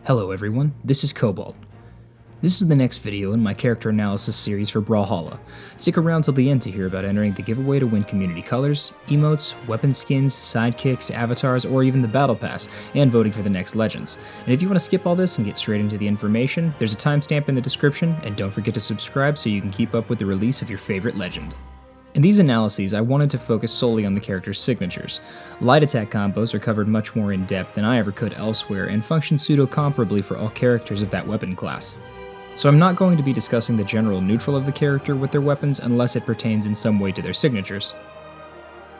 Hello everyone, this is Cobalt. This is the next video in my character analysis series for Brawlhalla. Stick around till the end to hear about entering the giveaway to win community colors, emotes, weapon skins, sidekicks, avatars, or even the battle pass, and voting for the next legends. And if you want to skip all this and get straight into the information, there's a timestamp in the description, and don't forget to subscribe so you can keep up with the release of your favorite legend. In these analyses, I wanted to focus solely on the character's signatures. Light attack combos are covered much more in depth than I ever could elsewhere and function pseudo-comparably for all characters of that weapon class. So I'm not going to be discussing the general neutral of the character with their weapons unless it pertains in some way to their signatures.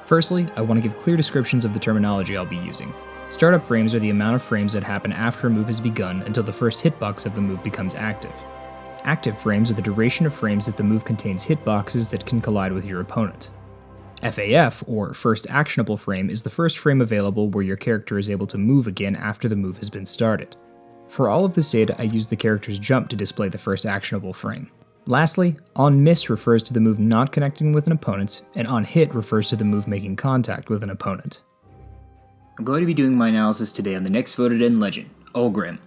Firstly, I want to give clear descriptions of the terminology I'll be using. Startup frames are the amount of frames that happen after a move has begun until the first hitbox of the move becomes active. Active frames are the duration of frames that the move contains hitboxes that can collide with your opponent. FAF, or First Actionable Frame, is the first frame available where your character is able to move again after the move has been started. For all of this data, I use the character's jump to display the first actionable frame. Lastly, On Miss refers to the move not connecting with an opponent, and On Hit refers to the move making contact with an opponent. I'm going to be doing my analysis today on the next voted in legend, Ulgrim.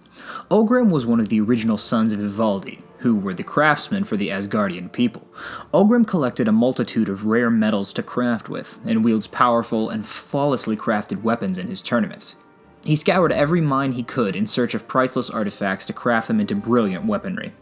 Ulgrim was one of the original sons of Ivaldi, who were the craftsmen for the Asgardian people. Ulgrim collected a multitude of rare metals to craft with, and wields powerful and flawlessly crafted weapons in his tournaments. He scoured every mine he could in search of priceless artifacts to craft them into brilliant weaponry.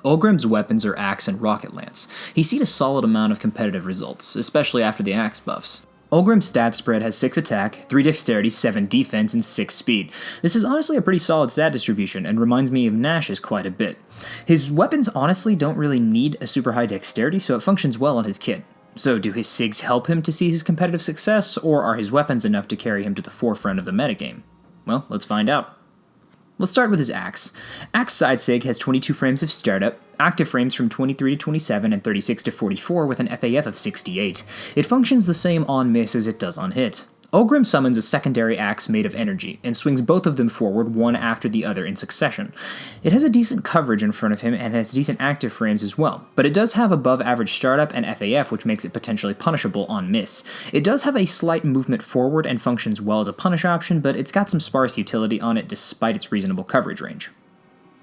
Ulgrim's weapons are Axe and Rocket Lance. He's seen a solid amount of competitive results, especially after the Axe buffs. Ulgrim's stat spread has 6 attack, 3 dexterity, 7 defense, and 6 speed. This is honestly a pretty solid stat distribution, and reminds me of Nash's quite a bit. His weapons honestly don't really need a super high dexterity, so it functions well on his kit. So do his SIGs help him to see his competitive success, or are his weapons enough to carry him to the forefront of the metagame? Well, let's find out. Let's start with his Axe. Axe side SIG has 22 frames of startup, active frames from 23 to 27 and 36 to 44 with an FAF of 68. It functions the same on miss as it does on hit. Ulgrim summons a secondary axe made of energy, and swings both of them forward one after the other in succession. It has a decent coverage in front of him and has decent active frames as well, but it does have above average startup and FAF, which makes it potentially punishable on miss. It does have a slight movement forward and functions well as a punish option, but it's got some sparse utility on it despite its reasonable coverage range.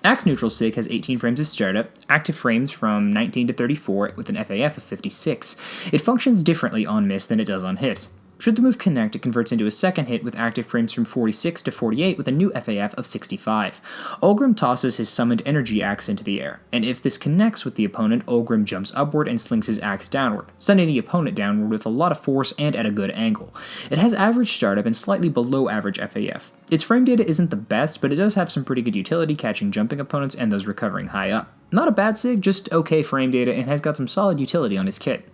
Axe neutral SIG has 18 frames of startup, active frames from 19 to 34 with an FAF of 56. It functions differently on miss than it does on hit. Should the move connect, it converts into a second hit with active frames from 46 to 48 with a new FAF of 65. Ulgrim tosses his summoned energy axe into the air, and if this connects with the opponent, Ulgrim jumps upward and slings his axe downward, sending the opponent downward with a lot of force and at a good angle. It has average startup and slightly below average FAF. Its frame data isn't the best, but it does have some pretty good utility catching jumping opponents and those recovering high up. Not a bad SIG, just okay frame data, and has got some solid utility on his kit.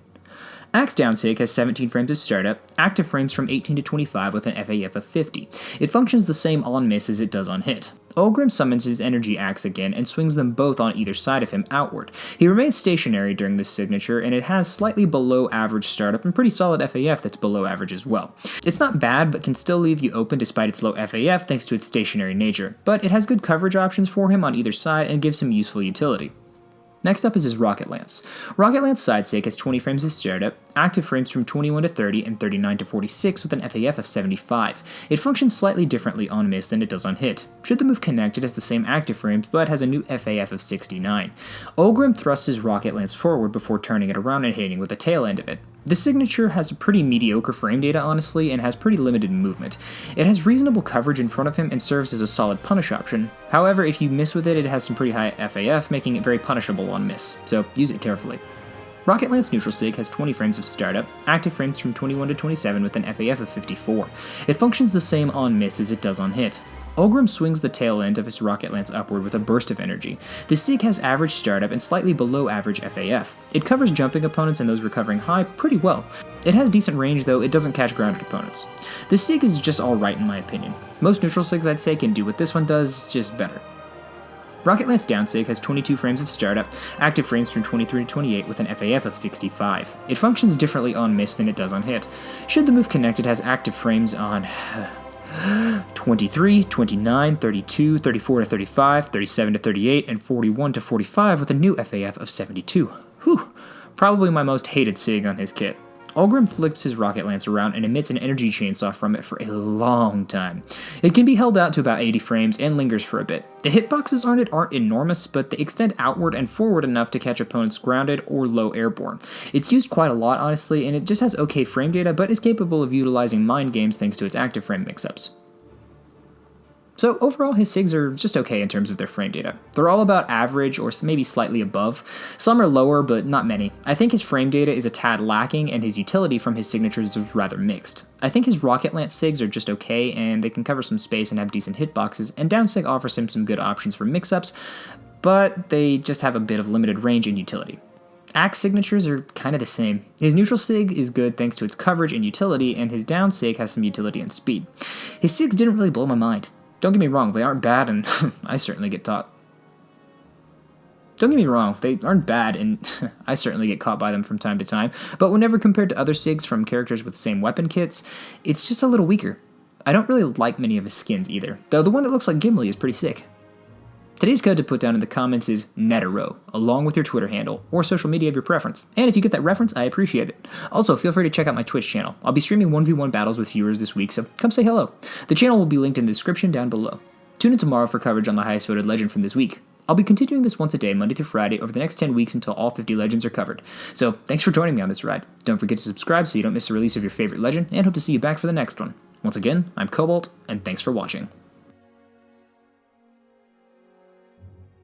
Axe down SIG has 17 frames of startup, active frames from 18 to 25 with an FAF of 50. It functions the same on miss as it does on hit. Ulgrim summons his energy axe again and swings them both on either side of him outward. He remains stationary during this signature, and it has slightly below average startup and pretty solid FAF that's below average as well. It's not bad, but can still leave you open despite its low FAF thanks to its stationary nature, but it has good coverage options for him on either side and gives him useful utility. Next up is his Rocket Lance. Rocket Lance side SIG has 20 frames of startup, active frames from 21 to 30 and 39 to 46 with an FAF of 75. It functions slightly differently on miss than it does on hit. Should the move connect, it has the same active frames but has a new FAF of 69. Ulgrim thrusts his Rocket Lance forward before turning it around and hitting with the tail end of it. This signature has a pretty mediocre frame data honestly, and has pretty limited movement. It has reasonable coverage in front of him and serves as a solid punish option. However, if you miss with it, it has some pretty high FAF, making it very punishable on miss, so use it carefully. Rocket Lance neutral SIG has 20 frames of startup, active frames from 21 to 27 with an FAF of 54. It functions the same on miss as it does on hit. Ulgrim swings the tail end of his Rocket Lance upward with a burst of energy. The SIG has average startup and slightly below average FAF. It covers jumping opponents and those recovering high pretty well. It has decent range though, it doesn't catch grounded opponents. The SIG is just alright in my opinion. Most neutral SIGs I'd say can do what this one does, just better. Rocket Lance down SIG has 22 frames of startup, active frames from 23 to 28 with an FAF of 65. It functions differently on miss than it does on hit. Should the move connect, it has active frames on 23, 29, 32, 34 to 35, 37 to 38, and 41 to 45 with a new FAF of 72. Whew, probably my most hated SIG on his kit. Ulgrim flips his rocket lance around and emits an energy chainsaw from it for a long time. It can be held out to about 80 frames and lingers for a bit. The hitboxes on it aren't enormous, but they extend outward and forward enough to catch opponents grounded or low airborne. It's used quite a lot, honestly, and it just has okay frame data, but is capable of utilizing mind games thanks to its active frame mix-ups. So overall, his SIGs are just okay in terms of their frame data. They're all about average or maybe slightly above. Some are lower, but not many. I think his frame data is a tad lacking, and his utility from his signatures is rather mixed. I think his Rocket Lance SIGs are just okay, and they can cover some space and have decent hitboxes, and Down SIG offers him some good options for mix-ups, but they just have a bit of limited range and utility. Axe signatures are kind of the same. His neutral SIG is good thanks to its coverage and utility, and his down SIG has some utility and speed. His SIGs didn't really blow my mind. Don't get me wrong, they aren't bad, and I certainly get caught. Don't get me wrong, they aren't bad, and I certainly get caught by them from time to time, but whenever compared to other SIGs from characters with same weapon kits, it's just a little weaker. I don't really like many of his skins either, though the one that looks like Gimli is pretty sick. Today's code to put down in the comments is Netero, along with your Twitter handle, or social media of your preference. And if you get that reference, I appreciate it. Also, feel free to check out my Twitch channel. I'll be streaming 1v1 battles with viewers this week, so come say hello. The channel will be linked in the description down below. Tune in tomorrow for coverage on the highest voted legend from this week. I'll be continuing this once a day, Monday through Friday, over the next 10 weeks until all 50 legends are covered. So, thanks for joining me on this ride. Don't forget to subscribe so you don't miss a release of your favorite legend, and hope to see you back for the next one. Once again, I'm Cobalt, and thanks for watching.